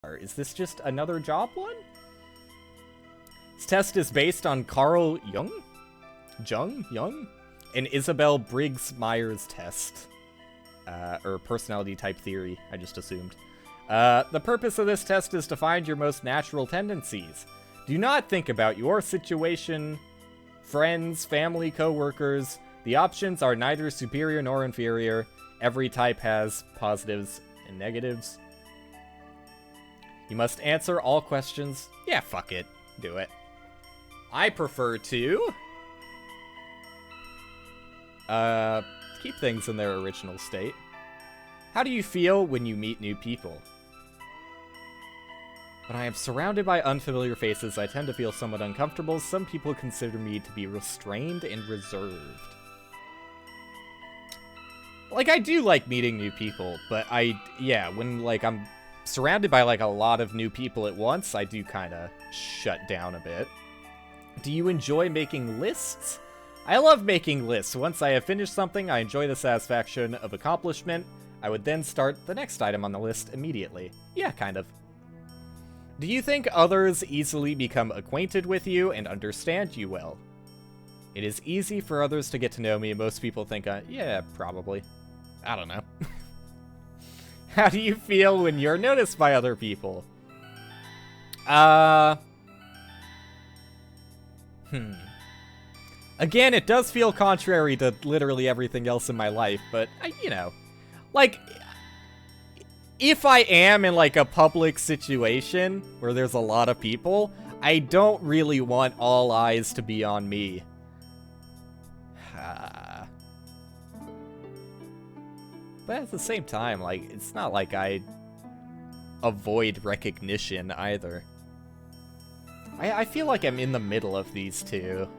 Is this just another job one? This test is based on Carl Jung? Jung? An Isabel Briggs Myers test. Or personality type theory, I just assumed. The purpose of this test is to find your most natural tendencies. Do not think about your situation, friends, family, co-workers. The options are neither superior nor inferior. Every type has positives and negatives. You must answer all questions. Yeah, fuck it. Do it. I prefer to keep things in their original state. How do you feel when you meet new people? When I am surrounded by unfamiliar faces, I tend to feel somewhat uncomfortable. Some people consider me to be restrained and reserved. Like, I do like meeting new people, but when, like, I'm surrounded by, like, a lot of new people at once, I do kind of shut down a bit. Do you enjoy making lists? I love making lists. Once I have finished something, I enjoy the satisfaction of accomplishment. I would then start the next item on the list immediately. Yeah, kind of. Do you think others easily become acquainted with you and understand you well? It is easy for others to get to know me. Most people think, yeah, probably. I don't know. How do you feel when you're noticed by other people? Again, it does feel contrary to literally everything else in my life, but, like, if I am in, like, a public situation where there's a lot of people, I don't really want all eyes to be on me. But at the same time, like, it's not like I avoid recognition either. I feel like I'm in the middle of these two.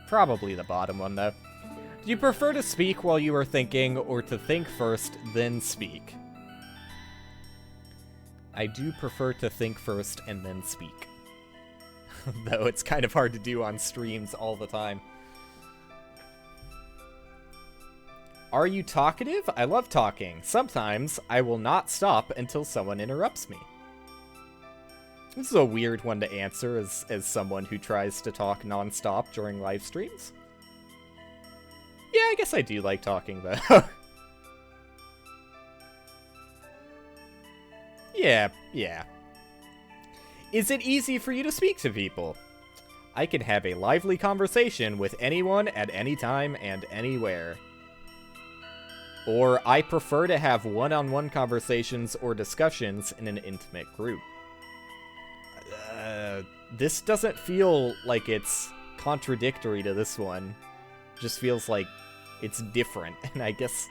Probably the bottom one, though. Do you prefer to speak while you are thinking, or to think first, then speak? I do prefer to think first and then speak. Though it's kind of hard to do on streams all the time. Are you talkative? I love talking. Sometimes I will not stop until someone interrupts me. This is a weird one to answer as someone who tries to talk non-stop during live streams. Yeah, I guess I do like talking, though. Yeah. Is it easy for you to speak to people? I can have a lively conversation with anyone at any time and anywhere. Or I prefer to have one-on-one conversations or discussions in an intimate group. This doesn't feel like it's contradictory to this one. Just feels like it's different, and I guess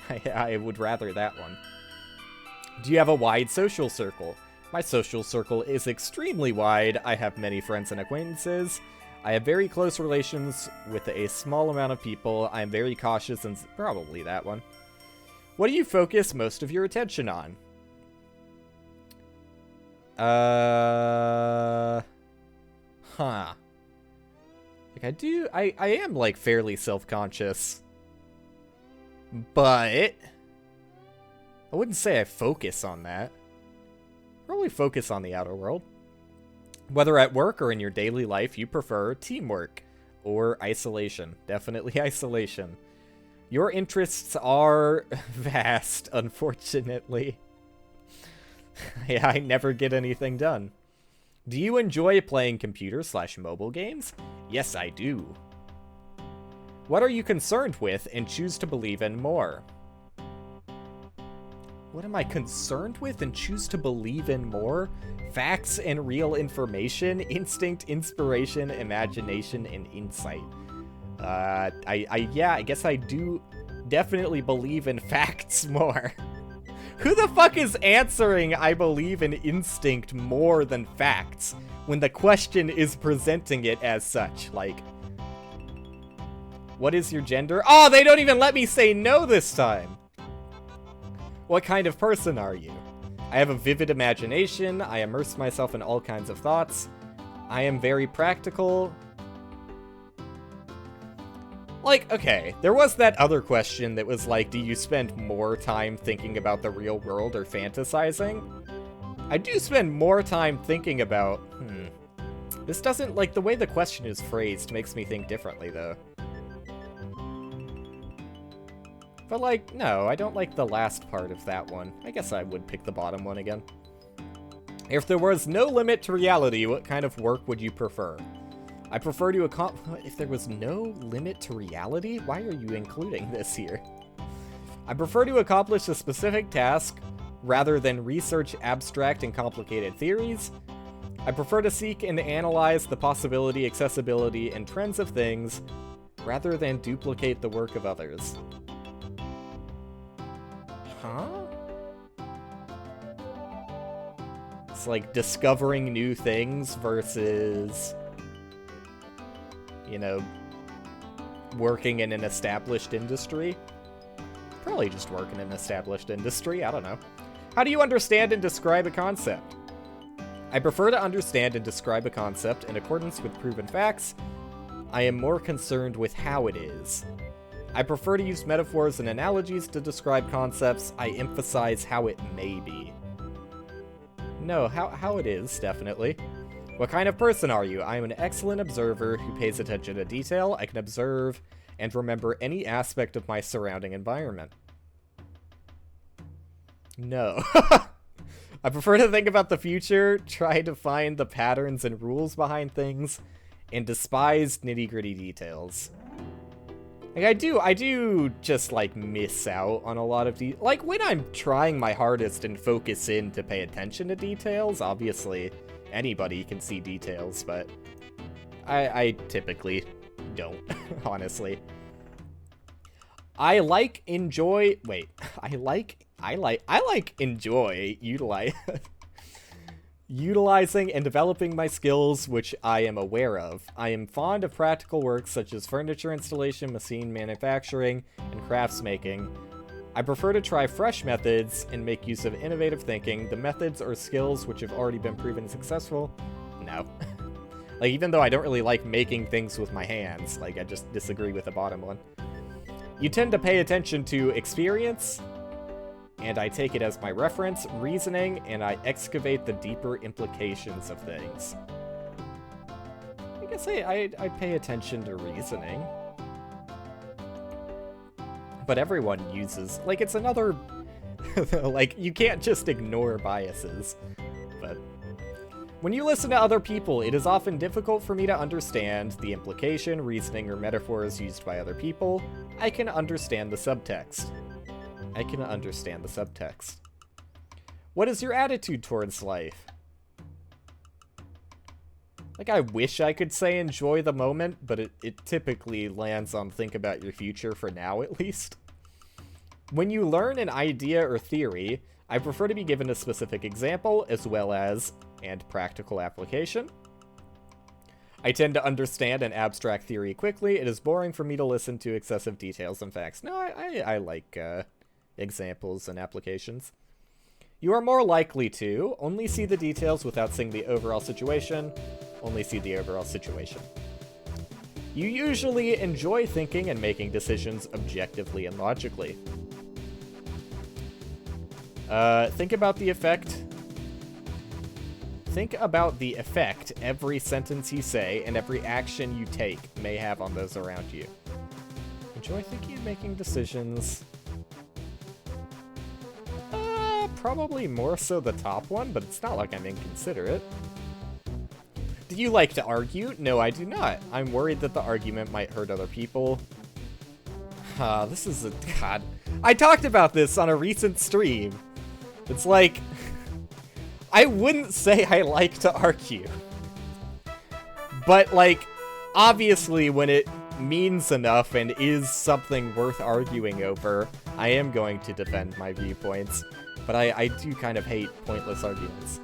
I would rather that one. Do you have a wide social circle? My social circle is extremely wide. I have many friends and acquaintances. I have very close relations with a small amount of people. I am very cautious and probably that one. What do you focus most of your attention on? Like, I am, like, fairly self-conscious. But I wouldn't say I focus on that. Probably focus on the outer world. Whether at work or in your daily life, you prefer teamwork or isolation. Definitely isolation. Your interests are vast, unfortunately. Yeah, I never get anything done. Do you enjoy playing computer/mobile games? Yes, I do. What are you concerned with and choose to believe in more? What am I concerned with and choose to believe in more? Facts and real information, instinct, inspiration, imagination, and insight. Yeah, I guess I do definitely believe in facts more. Who the fuck is answering I believe in instinct more than facts when the question is presenting it as such? Like, what is your gender? Oh, they don't even let me say no this time. What kind of person are you? I have a vivid imagination. I immerse myself in all kinds of thoughts. I am very practical. Like, okay, there was that other question that was like, do you spend more time thinking about the real world or fantasizing? I do spend more time thinking about, This doesn't, like, the way the question is phrased makes me think differently, though. But, like, no, I don't like the last part of that one. I guess I would pick the bottom one again. If there was no limit to reality, what kind of work would you prefer? I prefer to if there was no limit to reality? Why are you including this here? I prefer to accomplish a specific task rather than research abstract and complicated theories. I prefer to seek and analyze the possibility, accessibility, and trends of things rather than duplicate the work of others. Huh? It's like discovering new things versus, you know, working in an established industry. Probably just work in an established industry, I don't know. How do you understand and describe a concept? I prefer to understand and describe a concept in accordance with proven facts. I am more concerned with how it is. I prefer to use metaphors and analogies to describe concepts. I emphasize how it may be. No, how it is, definitely. What kind of person are you? I am an excellent observer who pays attention to detail. I can observe and remember any aspect of my surrounding environment. No. I prefer to think about the future, try to find the patterns and rules behind things, and despise nitty-gritty details. Like, I do just, like, miss out on a lot of like, when I'm trying my hardest and focus in to pay attention to details, obviously anybody can see details, but I typically don't, honestly. I like enjoy utilizing and developing my skills, which I am aware of. I am fond of practical work such as furniture installation, machine manufacturing, and crafts making. I prefer to try fresh methods and make use of innovative thinking. The methods or skills which have already been proven successful? No. Like, even though I don't really like making things with my hands, like, I just disagree with the bottom one. You tend to pay attention to experience, and I take it as my reference, reasoning, and I excavate the deeper implications of things. I guess I pay attention to reasoning. But everyone uses, like, it's another, like, you can't just ignore biases. But when you listen to other people, it is often difficult for me to understand the implication, reasoning, or metaphors used by other people. I can understand the subtext. What is your attitude towards life? Like, I wish I could say enjoy the moment, but it typically lands on think about your future for now, at least. When you learn an idea or theory, I prefer to be given a specific example as well as, and practical application. I tend to understand an abstract theory quickly. It is boring for me to listen to excessive details and facts. No, I like examples and applications. You are more likely to only see the details without seeing the overall situation. Only see the overall situation. You usually enjoy thinking and making decisions objectively and logically. Think about the effect every sentence you say and every action you take may have on those around you. Enjoy thinking and making decisions. Probably more so the top one, but it's not like I'm inconsiderate. Do you like to argue? No, I do not. I'm worried that the argument might hurt other people. This is God. I talked about this on a recent stream. It's like, I wouldn't say I like to argue. But, like, obviously when it means enough and is something worth arguing over, I am going to defend my viewpoints. But I do kind of hate pointless arguments.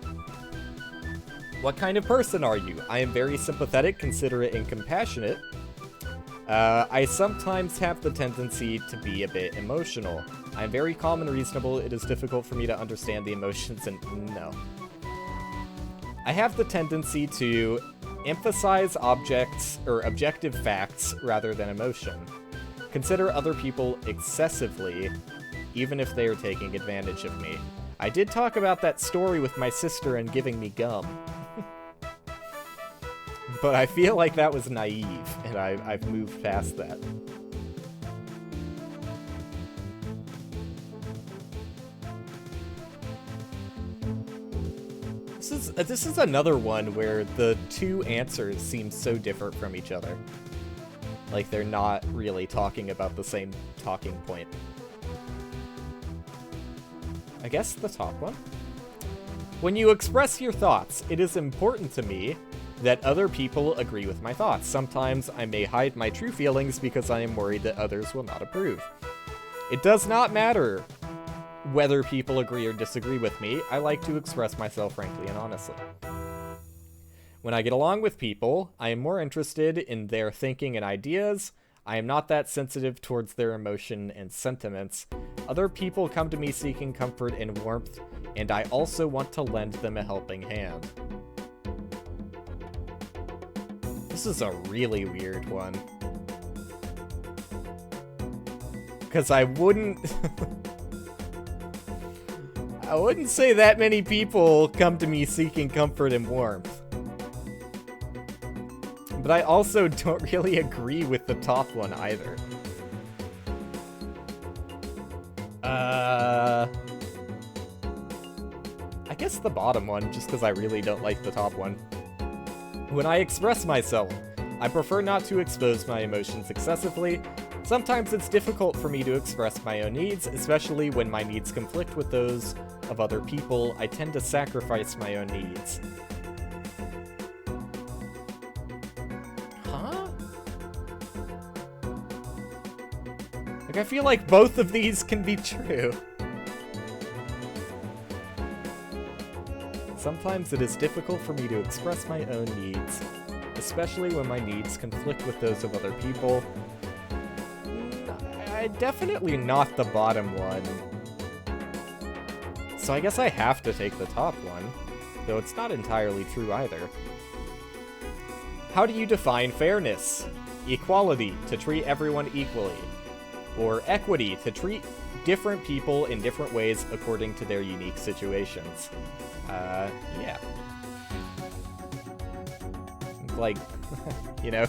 What kind of person are you? I am very sympathetic, considerate, and compassionate. I sometimes have the tendency to be a bit emotional. I am very calm and reasonable. It is difficult for me to understand the emotions and... no. I have the tendency to emphasize objects or objective facts rather than emotion. Consider other people excessively, even if they are taking advantage of me. I did talk about that story with my sister and giving me gum. But I feel like that was naive, and I've moved past that. This is another one where the two answers seem so different from each other. Like they're not really talking about the same talking point. I guess the top one. When you express your thoughts, it is important to me that other people agree with my thoughts. Sometimes I may hide my true feelings because I am worried that others will not approve. It does not matter whether people agree or disagree with me. I like to express myself frankly and honestly. When I get along with people, I am more interested in their thinking and ideas. I am not that sensitive towards their emotion and sentiments. Other people come to me seeking comfort and warmth, and I also want to lend them a helping hand. This is a really weird one. Because I wouldn't say that many people come to me seeking comfort and warmth. But I also don't really agree with the top one either. I guess the bottom one, just because I really don't like the top one. When I express myself, I prefer not to expose my emotions excessively. Sometimes it's difficult for me to express my own needs, especially when my needs conflict with those of other people. I tend to sacrifice my own needs. Huh? Like, I feel like both of these can be true. Sometimes it is difficult for me to express my own needs, especially when my needs conflict with those of other people. Definitely not the bottom one. So I guess I have to take the top one, though it's not entirely true either. How do you define fairness? Equality, to treat everyone equally. Or equity, to treat different people in different ways according to their unique situations. Yeah. Like, you know,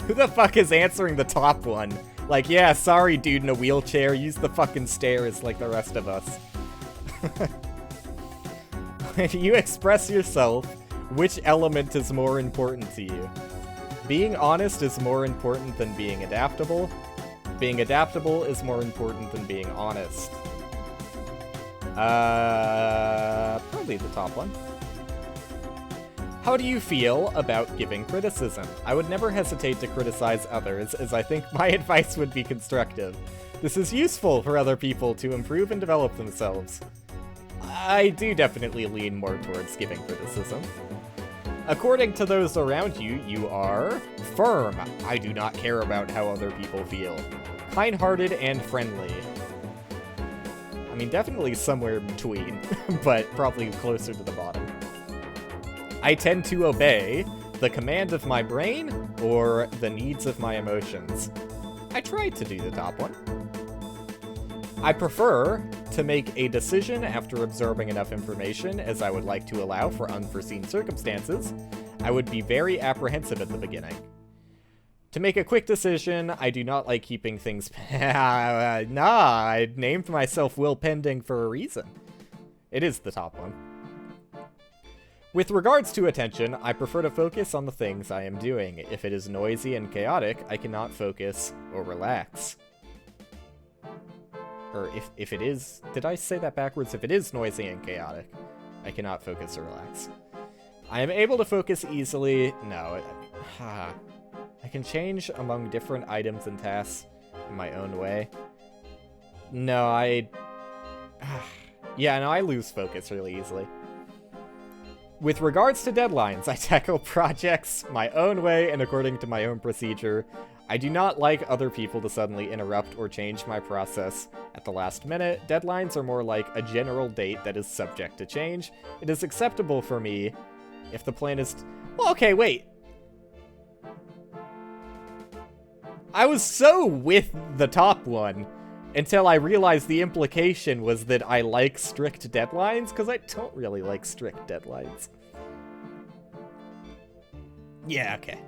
who the fuck is answering the top one? Like, yeah, sorry dude in a wheelchair, use the fucking stairs like the rest of us. When you express yourself, which element is more important to you? Being honest is more important than being adaptable. Being adaptable is more important than being honest. Probably the top one. How do you feel about giving criticism? I would never hesitate to criticize others, as I think my advice would be constructive. This is useful for other people to improve and develop themselves. I do definitely lean more towards giving criticism. According to those around you, you are firm. I do not care about how other people feel. Kind-hearted and friendly. I mean, definitely somewhere between, but probably closer to the bottom. I tend to obey the command of my brain or the needs of my emotions. I tried to do the top one. I prefer to make a decision after absorbing enough information as I would like to allow for unforeseen circumstances. I would be very apprehensive at the beginning. To make a quick decision, I do not like keeping things... Nah, I named myself WillPending for a reason. It is the top one. With regards to attention, I prefer to focus on the things I am doing. If it is noisy and chaotic, I cannot focus or relax. Or if it is... Did I say that backwards? If it is noisy and chaotic, I cannot focus or relax. I am able to focus easily... No, I can change among different items and tasks in my own way. No, yeah, no, I lose focus really easily. With regards to deadlines, I tackle projects my own way and according to my own procedure. I do not like other people to suddenly interrupt or change my process at the last minute. Deadlines are more like a general date that is subject to change. It is acceptable for me if the plan is... Well, okay, wait. I was so with the top one until I realized the implication was that I like strict deadlines, because I don't really like strict deadlines. Yeah, okay.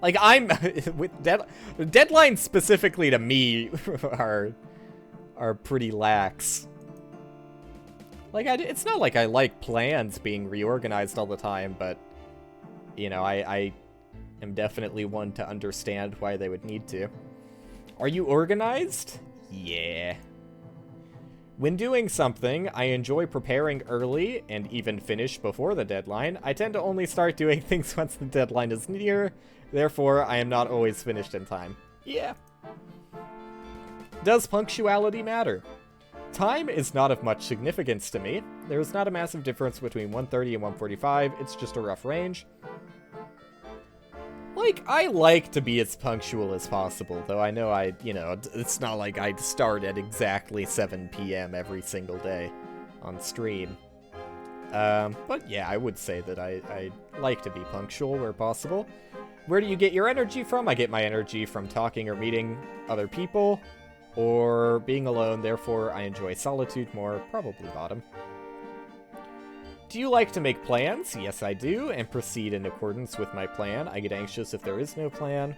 Like, I'm with deadlines specifically to me are pretty lax. Like, it's not like I like plans being reorganized all the time, but you know, I am definitely one to understand why they would need to. Are you organized? Yeah. When doing something, I enjoy preparing early and even finish before the deadline. I tend to only start doing things once the deadline is near, therefore I am not always finished in time. Yeah. Does punctuality matter? Time is not of much significance to me. There is not a massive difference between 1:30 and 1:45, it's just a rough range. Like, I like to be as punctual as possible, though I know it's not like I'd start at exactly 7 p.m. every single day on stream. But yeah, I would say that I like to be punctual where possible. Where do you get your energy from? I get my energy from talking or meeting other people, or being alone, therefore I enjoy solitude more, probably bottom. Do you like to make plans? Yes, I do, and proceed in accordance with my plan. I get anxious if there is no plan.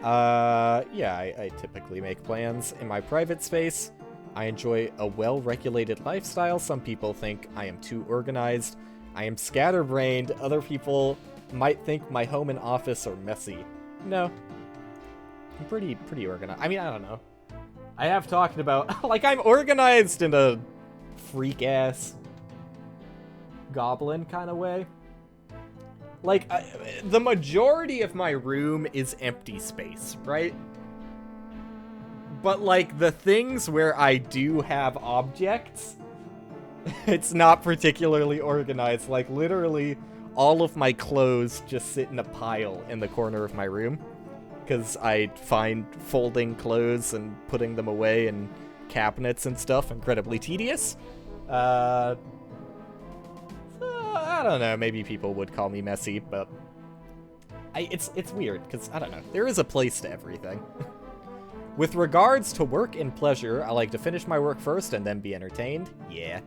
Yeah, I typically make plans. In my private space, I enjoy a well-regulated lifestyle. Some people think I am too organized. I am scatterbrained. Other people might think my home and office are messy. No. I'm pretty organized. I mean, I don't know. I have talked about, like, I'm organized in a freak-ass goblin kind of way. Like, the majority of my room is empty space, right? But, like, the things where I do have objects, it's not particularly organized. Like, literally, all of my clothes just sit in a pile in the corner of my room, because I find folding clothes and putting them away in cabinets and stuff incredibly tedious. I don't know, maybe people would call me messy, but it's weird, because, I don't know, there is a place to everything. With regards to work and pleasure, I like to finish my work first and then be entertained. Yeah.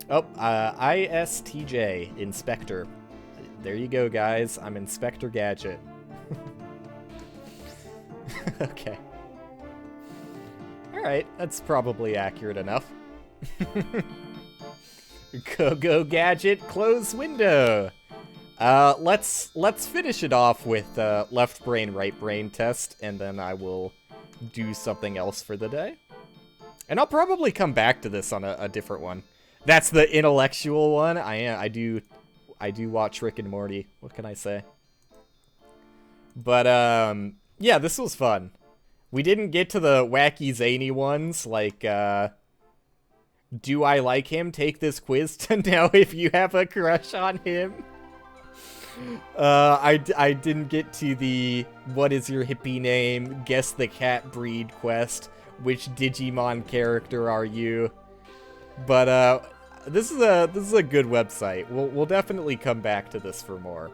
Oh, ISTJ, Inspector. There you go, guys. I'm Inspector Gadget. Okay. Alright, that's probably accurate enough. Go Gadget, close window. Let's finish it off with left brain, right brain test, and then I will do something else for the day. And I'll probably come back to this on a different one. That's the intellectual one. I do watch Rick and Morty. What can I say? But yeah, this was fun. We didn't get to the wacky zany ones like do I like him? Take this quiz to know if you have a crush on him. I didn't get to the what is your hippie name? Guess the cat breed quest. Which Digimon character are you? But this is a good website. We'll definitely come back to this for more.